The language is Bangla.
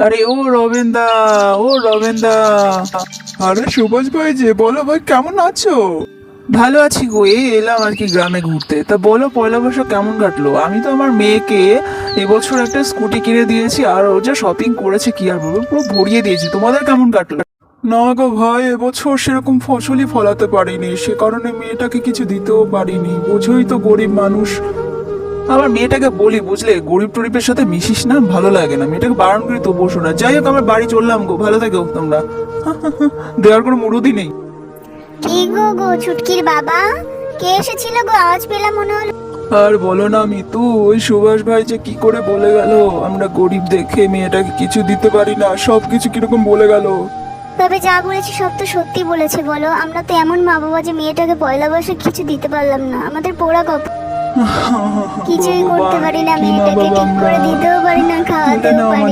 আরে ও রবিন্দা, ও রবিন্দা। আরে সুভাষ ভাই, যে বলো ভাই, কেমন আছো? ভালো আছি গো, এই এলাম আর কি গ্রামে ঘুরতে। তা বলো, পয়লা বৈশাখ কেমন কাটলো? আমি তো আমার মেয়েকে এবছর একটা স্কুটি কিনে দিয়েছি, আর ও যা শপিং করেছে কি আর বলবো, পুরো ভরিয়ে দিয়েছি। তোমাদের কেমন কাটলো? না গো ভাই, এবছর সেরকম ফসলই ফলাতে পারিনি, সে কারণে মেয়েটাকে কিছু দিতেও পারিনি। বোঝোই তো, গরিব মানুষ। আমার মেয়েটাকে বলি বুঝলে, গরিব টরিবের সাথে মিশিস না, ভালো লাগে না। মেয়েটাকে বারণ করি তবুও শোনা। যাই হোক, আমার বাড়ি চললাম গো, ভালো থেকো তোমরা। দেওয়ার কোনো মুরুদি নেই। কি গো গো ছুটকির বাবা, কে এসেছিল গো? আওয়াজ পেলাম মনে হলো। আর বলো না মিতু, ওই সুভাষ ভাই যে কি করে বলে গেল, আমরা গরিব দেখে মেয়েটাকে কিছু দিতে পারি না, সব কিছু কিরকম বলে গেল। তবে যা বলেছি সব তো সত্যি বলেছে বলো। আমরা তো এমন মা বাবা যে মেয়েটাকে পয়লা বয়সে কিছু দিতে পারলাম না। আমাদের পোড়া কপাল, কিছুই করতে পারি না, কি মা মেয়েটাকে বাবা ঠিক করে আমরা। দিতেও পারি না, তুলে খাওয়াতেও নাও পারি না।